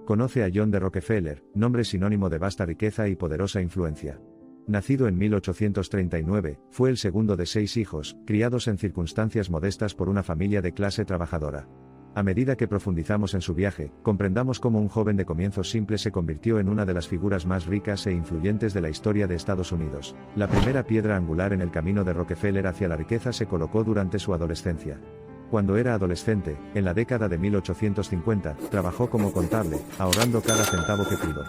Conoce a John D. Rockefeller, nombre sinónimo de vasta riqueza y poderosa influencia. Nacido en 1839, fue el segundo de 6 hijos, criados en circunstancias modestas por una familia de clase trabajadora. A medida que profundizamos en su viaje, comprendamos cómo un joven de comienzos simples se convirtió en una de las figuras más ricas e influyentes de la historia de Estados Unidos. La primera piedra angular en el camino de Rockefeller hacia la riqueza se colocó durante su adolescencia. Cuando era adolescente, en la década de 1850, trabajó como contable, ahorrando cada centavo que pudo.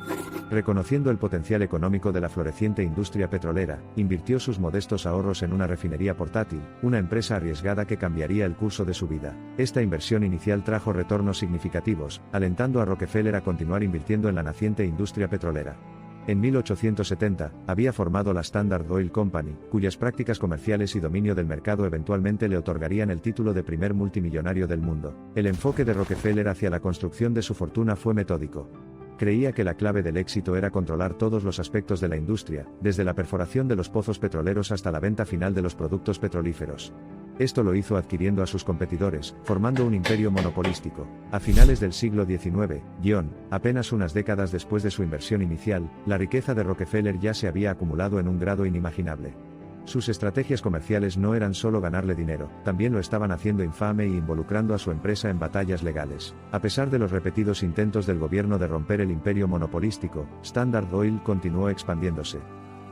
Reconociendo el potencial económico de la floreciente industria petrolera, invirtió sus modestos ahorros en una refinería portátil, una empresa arriesgada que cambiaría el curso de su vida. Esta inversión inicial trajo retornos significativos, alentando a Rockefeller a continuar invirtiendo en la naciente industria petrolera. En 1870, había formado la Standard Oil Company, cuyas prácticas comerciales y dominio del mercado eventualmente le otorgarían el título de primer multimillonario del mundo. El enfoque de Rockefeller hacia la construcción de su fortuna fue metódico. Creía que la clave del éxito era controlar todos los aspectos de la industria, desde la perforación de los pozos petroleros hasta la venta final de los productos petrolíferos. Esto lo hizo adquiriendo a sus competidores, formando un imperio monopolístico. A finales del siglo XIX, apenas unas décadas después de su inversión inicial, la riqueza de Rockefeller ya se había acumulado en un grado inimaginable. Sus estrategias comerciales no eran solo ganarle dinero, también lo estaban haciendo infame e involucrando a su empresa en batallas legales. A pesar de los repetidos intentos del gobierno de romper el imperio monopolístico, Standard Oil continuó expandiéndose.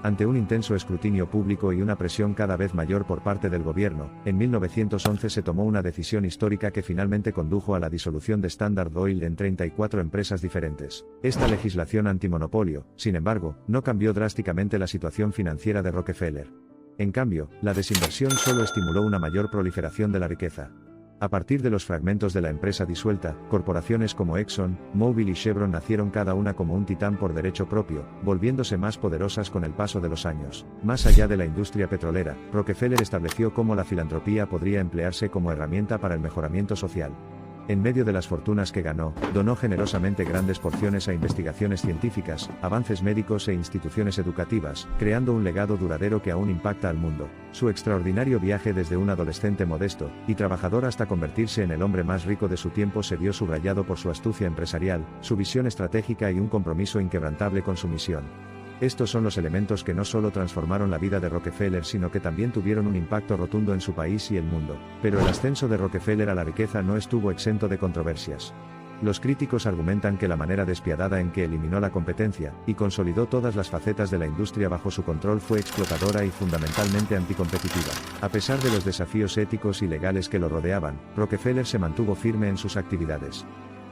Ante un intenso escrutinio público y una presión cada vez mayor por parte del gobierno, en 1911 se tomó una decisión histórica que finalmente condujo a la disolución de Standard Oil en 34 empresas diferentes. Esta legislación antimonopolio, sin embargo, no cambió drásticamente la situación financiera de Rockefeller. En cambio, la desinversión solo estimuló una mayor proliferación de la riqueza. A partir de los fragmentos de la empresa disuelta, corporaciones como Exxon, Mobil y Chevron nacieron cada una como un titán por derecho propio, volviéndose más poderosas con el paso de los años. Más allá de la industria petrolera, Rockefeller estableció cómo la filantropía podría emplearse como herramienta para el mejoramiento social. En medio de las fortunas que ganó, donó generosamente grandes porciones a investigaciones científicas, avances médicos e instituciones educativas, creando un legado duradero que aún impacta al mundo. Su extraordinario viaje desde un adolescente modesto y trabajador hasta convertirse en el hombre más rico de su tiempo se vio subrayado por su astucia empresarial, su visión estratégica y un compromiso inquebrantable con su misión. Estos son los elementos que no solo transformaron la vida de Rockefeller sino que también tuvieron un impacto rotundo en su país y el mundo. Pero el ascenso de Rockefeller a la riqueza no estuvo exento de controversias. Los críticos argumentan que la manera despiadada en que eliminó la competencia, y consolidó todas las facetas de la industria bajo su control fue explotadora y fundamentalmente anticompetitiva. A pesar de los desafíos éticos y legales que lo rodeaban, Rockefeller se mantuvo firme en sus actividades.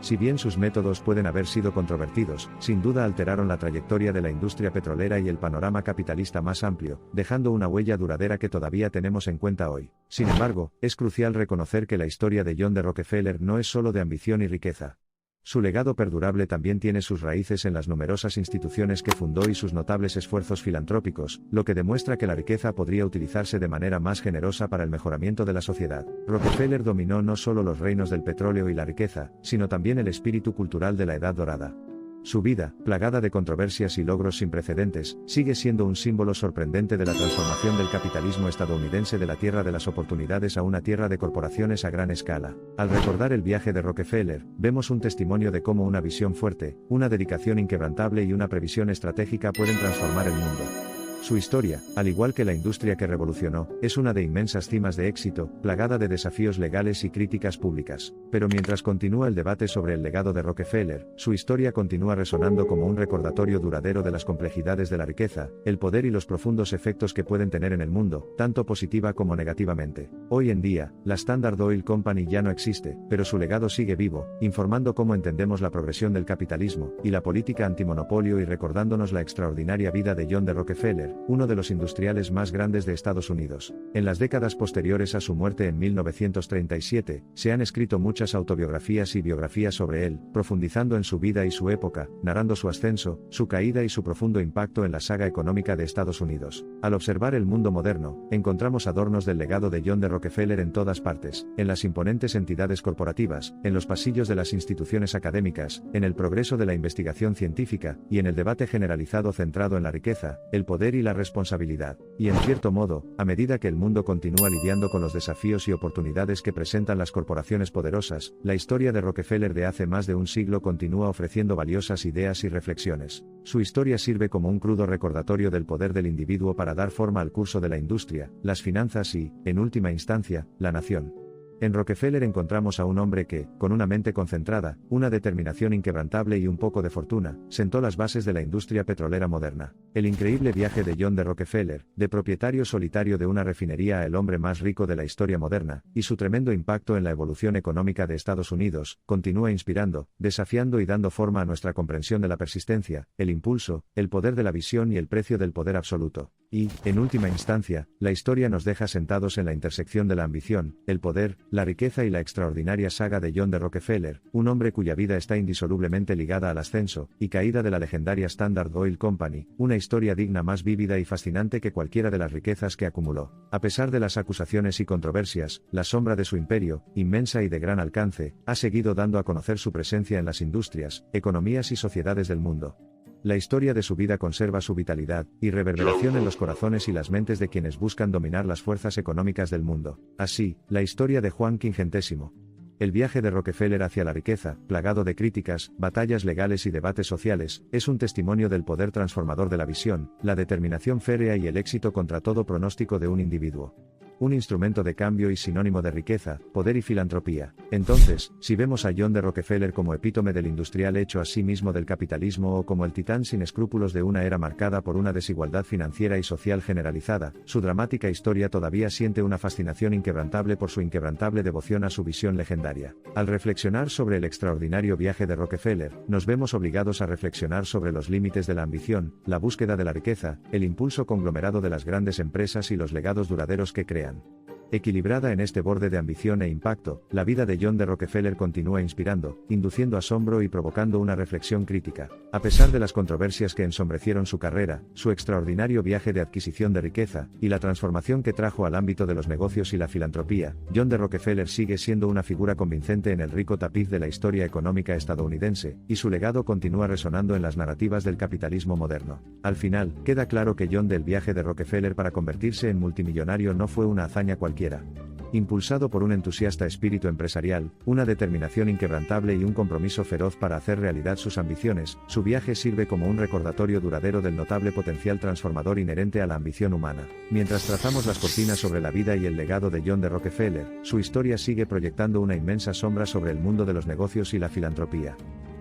Si bien sus métodos pueden haber sido controvertidos, sin duda alteraron la trayectoria de la industria petrolera y el panorama capitalista más amplio, dejando una huella duradera que todavía tenemos en cuenta hoy. Sin embargo, es crucial reconocer que la historia de John D. Rockefeller no es solo de ambición y riqueza. Su legado perdurable también tiene sus raíces en las numerosas instituciones que fundó y sus notables esfuerzos filantrópicos, lo que demuestra que la riqueza podría utilizarse de manera más generosa para el mejoramiento de la sociedad. Rockefeller dominó no solo los reinos del petróleo y la riqueza, sino también el espíritu cultural de la Edad Dorada. Su vida, plagada de controversias y logros sin precedentes, sigue siendo un símbolo sorprendente de la transformación del capitalismo estadounidense de la tierra de las oportunidades a una tierra de corporaciones a gran escala. Al recordar el viaje de Rockefeller, vemos un testimonio de cómo una visión fuerte, una dedicación inquebrantable y una previsión estratégica pueden transformar el mundo. Su historia, al igual que la industria que revolucionó, es una de inmensas cimas de éxito, plagada de desafíos legales y críticas públicas. Pero mientras continúa el debate sobre el legado de Rockefeller, su historia continúa resonando como un recordatorio duradero de las complejidades de la riqueza, el poder y los profundos efectos que pueden tener en el mundo, tanto positiva como negativamente. Hoy en día, la Standard Oil Company ya no existe, pero su legado sigue vivo, informando cómo entendemos la progresión del capitalismo y la política antimonopolio y recordándonos la extraordinaria vida de John D. Rockefeller, uno de los industriales más grandes de Estados Unidos. En las décadas posteriores a su muerte en 1937, se han escrito muchas autobiografías y biografías sobre él, profundizando en su vida y su época, narrando su ascenso, su caída y su profundo impacto en la saga económica de Estados Unidos. Al observar el mundo moderno, encontramos adornos del legado de John D. Rockefeller en todas partes, en las imponentes entidades corporativas, en los pasillos de las instituciones académicas, en el progreso de la investigación científica, y en el debate generalizado centrado en la riqueza, el poder y la responsabilidad. Y en cierto modo, a medida que el mundo continúa lidiando con los desafíos y oportunidades que presentan las corporaciones poderosas, la historia de Rockefeller de hace más de un siglo continúa ofreciendo valiosas ideas y reflexiones. Su historia sirve como un crudo recordatorio del poder del individuo para dar forma al curso de la industria, las finanzas y, en última instancia, la nación. En Rockefeller encontramos a un hombre que, con una mente concentrada, una determinación inquebrantable y un poco de fortuna, sentó las bases de la industria petrolera moderna. El increíble viaje de John D. Rockefeller, de propietario solitario de una refinería a el hombre más rico de la historia moderna, y su tremendo impacto en la evolución económica de Estados Unidos, continúa inspirando, desafiando y dando forma a nuestra comprensión de la persistencia, el impulso, el poder de la visión y el precio del poder absoluto. Y, en última instancia, la historia nos deja sentados en la intersección de la ambición, el poder, la riqueza y la extraordinaria saga de John D. Rockefeller, un hombre cuya vida está indisolublemente ligada al ascenso y caída de la legendaria Standard Oil Company, una historia digna más vívida y fascinante que cualquiera de las riquezas que acumuló. A pesar de las acusaciones y controversias, la sombra de su imperio, inmensa y de gran alcance, ha seguido dando a conocer su presencia en las industrias, economías y sociedades del mundo. La historia de su vida conserva su vitalidad y reverberación en los corazones y las mentes de quienes buscan dominar las fuerzas económicas del mundo. Así, la historia de Juan Quingentésimo. El viaje de Rockefeller hacia la riqueza, plagado de críticas, batallas legales y debates sociales, es un testimonio del poder transformador de la visión, la determinación férrea y el éxito contra todo pronóstico de un individuo. Un instrumento de cambio y sinónimo de riqueza, poder y filantropía. Entonces, si vemos a John D. Rockefeller como epítome del industrial hecho a sí mismo del capitalismo o como el titán sin escrúpulos de una era marcada por una desigualdad financiera y social generalizada, su dramática historia todavía siente una fascinación inquebrantable por su inquebrantable devoción a su visión legendaria. Al reflexionar sobre el extraordinario viaje de Rockefeller, nos vemos obligados a reflexionar sobre los límites de la ambición, la búsqueda de la riqueza, el impulso conglomerado de las grandes empresas y los legados duraderos que crean. Equilibrada en este borde de ambición e impacto, la vida de John D. Rockefeller continúa inspirando, induciendo asombro y provocando una reflexión crítica. A pesar de las controversias que ensombrecieron su carrera, su extraordinario viaje de adquisición de riqueza, y la transformación que trajo al ámbito de los negocios y la filantropía, John D. Rockefeller sigue siendo una figura convincente en el rico tapiz de la historia económica estadounidense, y su legado continúa resonando en las narrativas del capitalismo moderno. Al final, queda claro que John D. el viaje de Rockefeller para convertirse en multimillonario no fue una hazaña cualquiera. Impulsado por un entusiasta espíritu empresarial, una determinación inquebrantable y un compromiso feroz para hacer realidad sus ambiciones, su viaje sirve como un recordatorio duradero del notable potencial transformador inherente a la ambición humana. Mientras trazamos las cortinas sobre la vida y el legado de John D. Rockefeller, su historia sigue proyectando una inmensa sombra sobre el mundo de los negocios y la filantropía.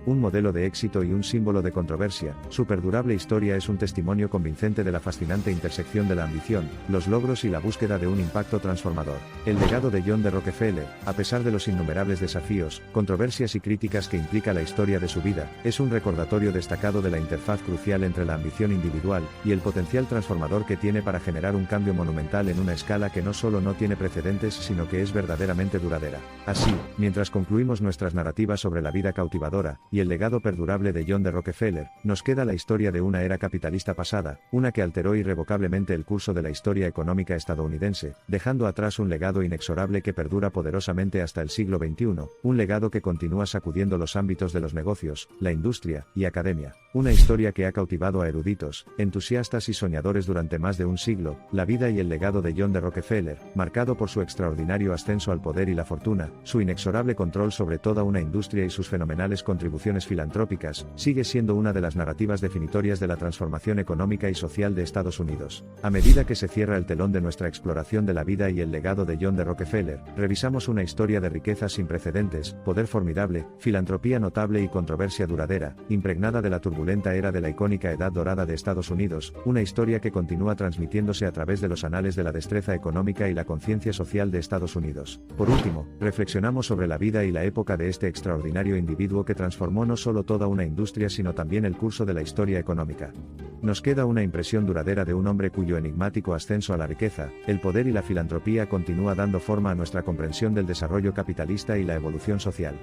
Un modelo de éxito y un símbolo de controversia, su perdurable historia es un testimonio convincente de la fascinante intersección de la ambición, los logros y la búsqueda de un impacto transformador. El legado de John D. Rockefeller, a pesar de los innumerables desafíos, controversias y críticas que implica la historia de su vida, es un recordatorio destacado de la interfaz crucial entre la ambición individual y el potencial transformador que tiene para generar un cambio monumental en una escala que no solo no tiene precedentes sino que es verdaderamente duradera. Así, mientras concluimos nuestras narrativas sobre la vida cautivadora y el legado perdurable de John D. Rockefeller, nos queda la historia de una era capitalista pasada, una que alteró irrevocablemente el curso de la historia económica estadounidense, dejando atrás un legado inexorable que perdura poderosamente hasta el siglo XXI, un legado que continúa sacudiendo los ámbitos de los negocios, la industria y academia. Una historia que ha cautivado a eruditos, entusiastas y soñadores durante más de un siglo, la vida y el legado de John D. Rockefeller, marcado por su extraordinario ascenso al poder y la fortuna, su inexorable control sobre toda una industria y sus fenomenales contribuciones filantrópicas, sigue siendo una de las narrativas definitorias de la transformación económica y social de Estados Unidos. A medida que se cierra el telón de nuestra exploración de la vida y el legado de John D. Rockefeller, revisamos una historia de riqueza sin precedentes, poder formidable, filantropía notable y controversia duradera, impregnada de la turbulenta era de la icónica Edad Dorada de Estados Unidos, una historia que continúa transmitiéndose a través de los anales de la destreza económica y la conciencia social de Estados Unidos. Por último, reflexionamos sobre la vida y la época de este extraordinario individuo que transformó no solo toda una industria sino también el curso de la historia económica. Nos queda una impresión duradera de un hombre cuyo enigmático ascenso a la riqueza, el poder y la filantropía continúa dando forma a nuestra comprensión del desarrollo capitalista y la evolución social.